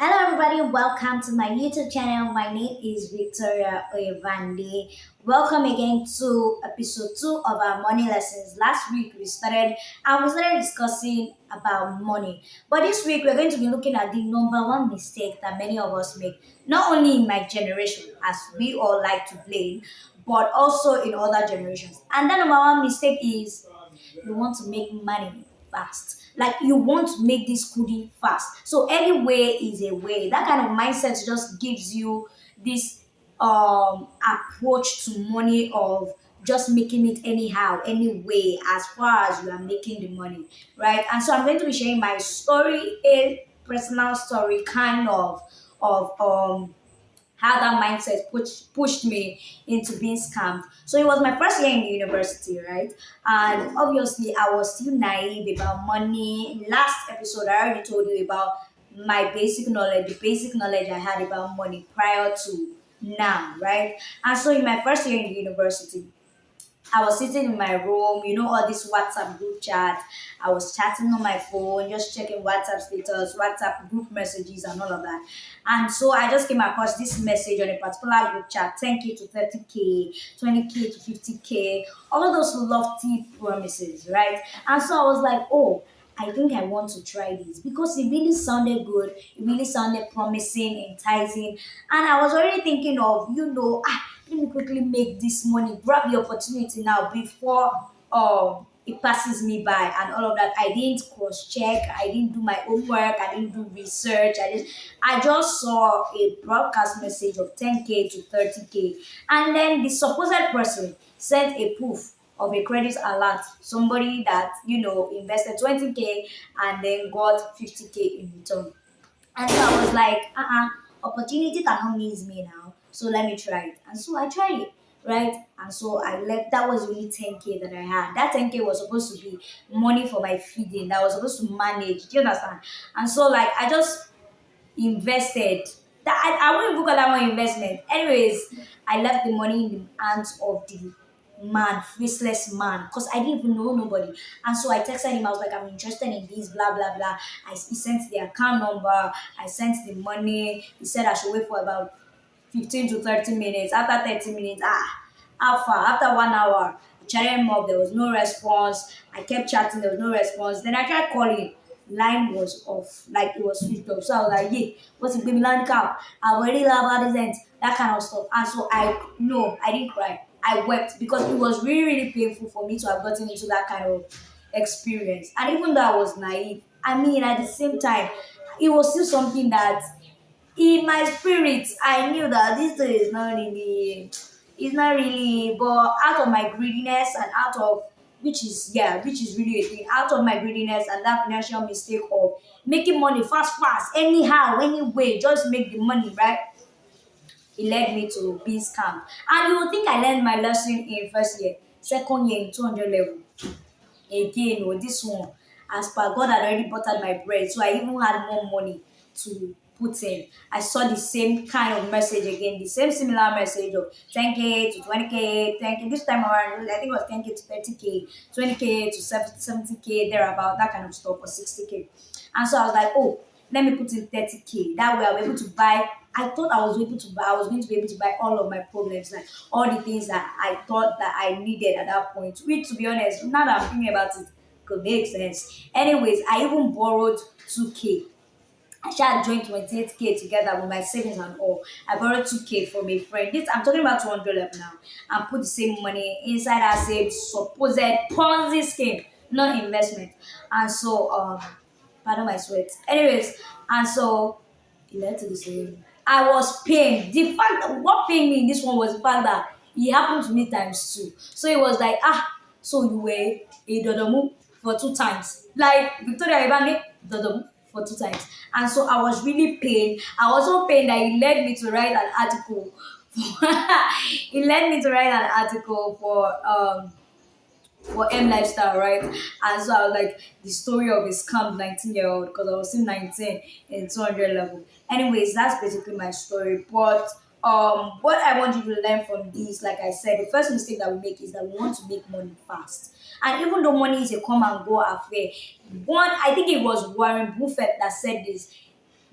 Hello, everybody. Welcome to my YouTube channel. My name is Victoria Oyevande. Welcome again to episode 2 of our money lessons. Last week we started discussing about money, but this week we're going to be looking at the number one mistake that many of us make, not only in my generation, as we all like to blame, but also in other generations. And that number one mistake is you want to make money fast. Like you want to make this goodie fast. So any way is a way. That kind of mindset just gives you this approach to money of just making it anyhow, anyway, as far as you are making the money, right? And so I'm going to be sharing my story, a personal story, kind of how that mindset pushed me into being scammed. So it was my first year in the university, right? And obviously, I was still naive about money. Last episode, I already told you about my basic knowledge, the basic knowledge I had about money prior to now, right? And so in my first year in the university, I was sitting in my room, all this WhatsApp group chat. I was chatting on my phone, just checking WhatsApp status, WhatsApp group messages, and all of that. And so I just came across this message on a particular group chat: 10K to 30K, 20K to 50K, all of those lofty promises, right? And so I was like, oh, I think I want to try this because it really sounded good. It really sounded promising, enticing. And I was already thinking of, let me quickly make this money, grab the opportunity now before it passes me by and all of that. I didn't cross check, I didn't do my homework, I didn't do research. I just saw a broadcast message of 10K to 30K. And then the supposed person sent a proof of a credit alert, somebody that invested 20K and then got 50K in return. And so I was like, opportunity cannot miss me now. So let me try it. And so I tried it, right? And so I left. That was only 10K that I had. That 10K was supposed to be money for my feeding that I was supposed to manage. Do you understand? And so, like, I just invested. That I wouldn't even call that one investment. Anyways, I left the money in the hands of the man, faceless man, because I didn't even know nobody. And so I texted him, I was like, I'm interested in this, blah, blah, blah. He sent the account number, I sent the money. He said I should wait for about 15 to 30 minutes. After 30 minutes, how far? After 1 hour, I chatted him up, there was no response. I kept chatting, there was no response. Then I tried calling. Line was off, like it was switched off. So I was like, yeah, what's it, baby line cap? I already love about this, that kind of stuff. And so I didn't cry. I wept because it was really, really painful for me to have gotten into that kind of experience. And even though I was naive, I mean, at the same time, it was still something that in my spirit, I knew that this thing is not really, it's not really, but out of my greediness and out of, which is really a thing, out of my greediness and that financial mistake of making money fast, fast, anyhow, anyway, just make the money, right? It led me to being scammed. And you would think I learned my lesson in first year, second year in 200 level. Again, this one, as per God had already buttered my bread, so I even had more money to put in. I saw the same kind of message again, the same similar message of 10K to 20K, 10K. This time around, I think it was 10K to 30K, 20K to 70K, thereabout, that kind of stuff, or 60K. And so I was like, oh, let me put in 30K. That way I'll be able to buy. I thought I was able to buy, I was going to be able to buy all of my problems, like all the things that I thought that I needed at that point. Which, to be honest, now that I'm thinking about it, could make sense. Anyways, I even borrowed 2K. I shall join 28K together with my savings and all. I borrowed 2K from a friend. This I'm talking about 200 left now. And put the same money inside our same supposed Ponzi scheme, not investment. And so pardon my sweat. Anyways, and so it led to the same. I was pained. The fact that what pained me in this one was the fact that it happened to me times two. So it was like, so you were a dodomu for 2 times. Like Victoria Ibane, dodomu for 2 times. And so I was really pained. I was so pained that it led me to write an article. It led me to write an article for M Lifestyle, right? And so I was like, the story of a scammed 19-year-old, because I was still 19 in 200 level. Anyways, that's basically my story. But what I want you to learn from this, like I said, the first mistake that we make is that we want to make money fast. And even though money is a come and go affair, I think it was Warren Buffett that said this.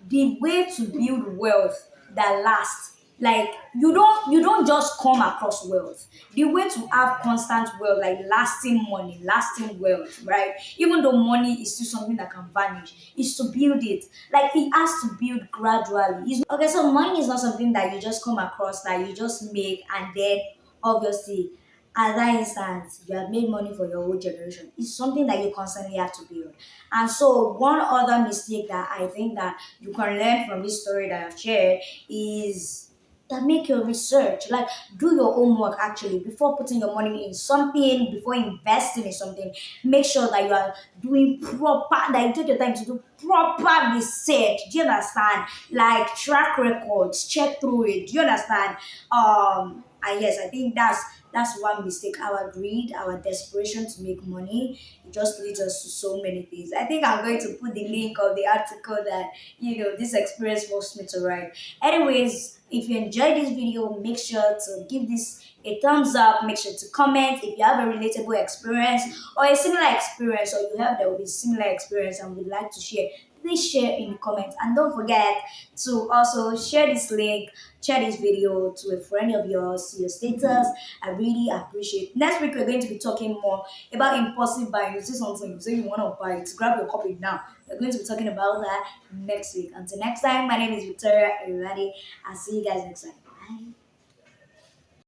the way to build wealth that lasts. Like you don't just come across wealth. The way to have constant wealth, like lasting money, lasting wealth, right? Even though money is still something that can vanish, is to build it. Like it has to build gradually. Okay, so money is not something that you just come across, that you just make, and then obviously at that instance you have made money for your whole generation. It's something that you constantly have to build. And so one other mistake that I think that you can learn from this story that I've shared is that make your research. Like do your homework actually before putting your money in something, before investing in something. Make sure that you are doing proper, that you take your time to do proper research. Do you understand? Like track records, check through it. Do you understand? And yes, I think that's one mistake. Our greed, our desperation to make money, it just leads us to so many things. I think I'm going to put the link of the article that this experience forced me to write. Anyways, if you enjoyed this video, make sure to give this a thumbs up. Make sure to comment if you have a relatable experience or a similar experience, or you have that with a similar experience and would like to share. Please share in the comments, and don't forget to also share this link, share this video to a friend of yours, to your status. I really appreciate. Next week we're going to be talking more about impulsive buying. You see something, you say you want to buy it, grab your copy now. We're going to be talking about that next week. Until next time, my name is Victoria, everybody. I'll see you guys next time. Bye.